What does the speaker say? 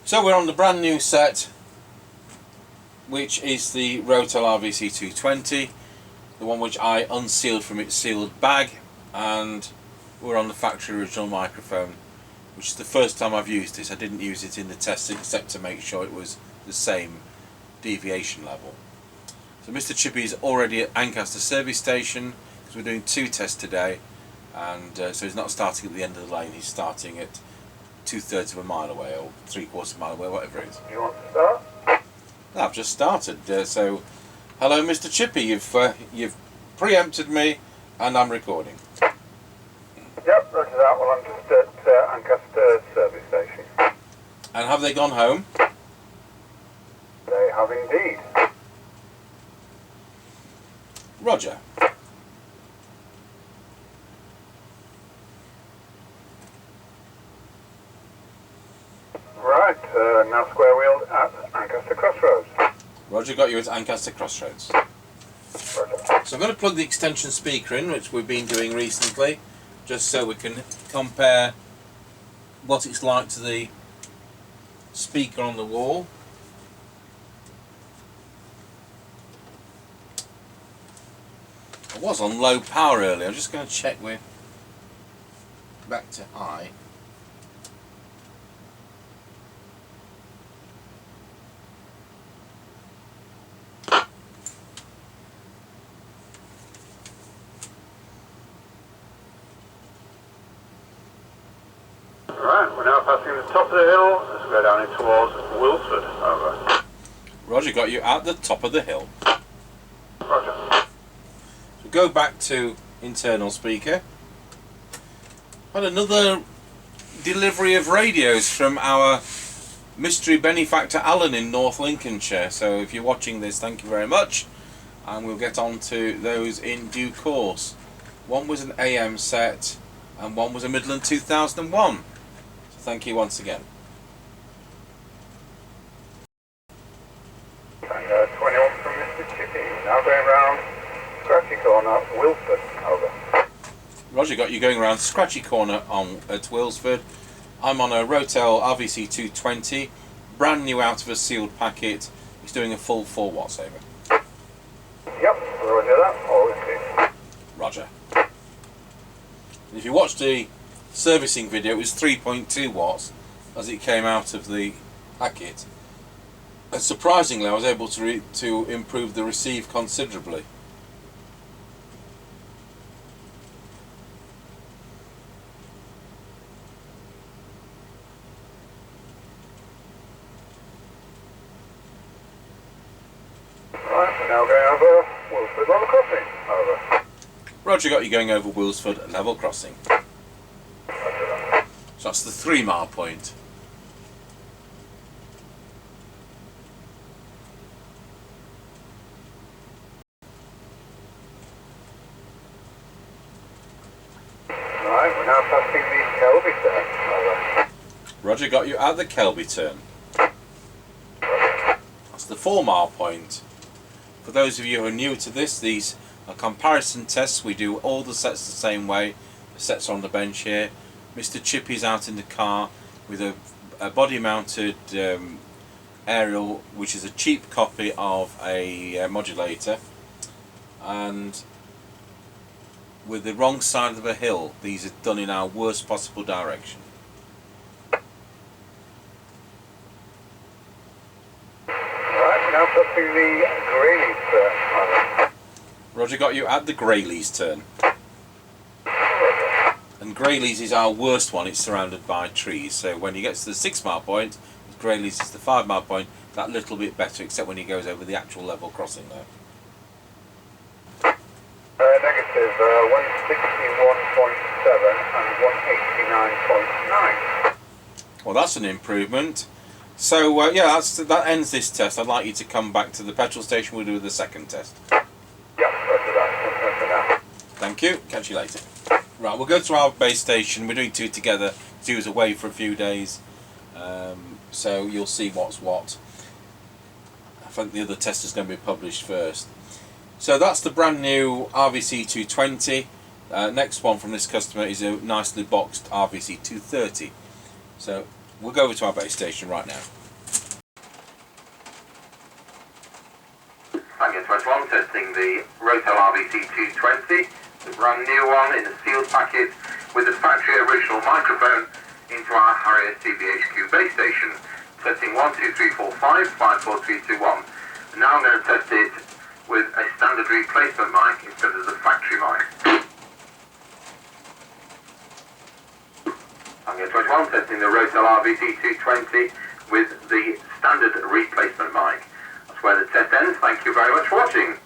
So we're on the brand new set, which is the Rotel RVC220, the one which I unsealed from its sealed bag, and we're on the factory original microphone, which is the first time I've used this. I didn't use it in the test except to make sure it was the same deviation level. So Mr. Chippie is already at Ancaster service station because we're doing 2 tests today, and so he's not starting at the end of the lane, he's starting at 2/3 of a mile away or 3/4 of a mile away, whatever it is. Do you want to start? I've just started, so hello Mr. Chippie, you've preempted me and I'm recording. Yep, roger that. Well, I'm just at Ancaster service station. And have they gone home? They have indeed. Roger. Right, now square wheeled at Ancaster Crossroads. Roger, got you at Ancaster Crossroads. Roger. So I'm going to plug the extension speaker in, which we've been doing recently, just so we can compare what it's like to the speaker on the wall. I was on low power earlier. I'm just going to check we're back to high. Right, we're now passing the top of the hill as we go down in towards Wilford. Over. Roger, got you at the top of the hill. Roger. So go back to internal speaker. Had another delivery of radios from our mystery benefactor Alan in North Lincolnshire. So if you're watching this, thank you very much, and we'll get on to those in due course. One was an AM set and one was a Midland 2001. So thank you once again. And 21 from Mr. Chippie. Now going round Scratchy Corner, Wilford. Over. Roger, got you going around Scratchy Corner at Wilsford. I'm on a Rotel RVC220, brand new out of a sealed packet. It's doing a full 4 watts over. Yep, roger that. All is Roger. If you watched the servicing video, it was 3.2 watts as it came out of the packet. And surprisingly, I was able to improve the receive considerably. Right, we're now going over Wilford Level Crossing. Over. Roger, got you going over Wilsford level crossing. Roger that. So that's the 3 mile point. Right, we're now passing the Kelby turn. Over. Roger, got you at the Kelby turn. That's the 4 mile point. For those of you who are new to this, these are comparison tests. We do all the sets the same way. The sets are on the bench here. Mr. Chippie's out in the car with a body mounted aerial, which is a cheap copy of a modulator, and with the wrong side of a hill. These are done in our worst possible direction. Right, we're now passing the Grayleys turn. Roger, got you at the Grayleys turn. Roger. And Grayleys is our worst one. It's surrounded by trees, so when you get to the 6 mile point, Grayleys is the 5 mile point, that little bit better, except when he goes over the actual level crossing there. Negative 161.7 and 189.9. Well, that's an improvement. So yeah, that ends this test. I'd like you to come back to the petrol station. We'll do the second test. Yep, roger that. For now. Thank you. Catch you later. Right, we'll go to our base station. We're doing 2 together. Stu's away for a few days, so you'll see what's what. I think the other test is going to be published first. So that's the brand new RVC220. Next one from this customer is a nicely boxed RVC230. So we'll go over to our base station right now. testing the Rotel RVC220, the brand new one in a sealed packet with the factory original microphone into our Harrier CBHQ base station, testing 12345 54321. Now I'm going to test it with a standard replacement mic instead of the factory mic. I'm going to 21 testing the Rotel RVC220 with the standard replacement mic. That's where the test ends. Thank you very much for watching.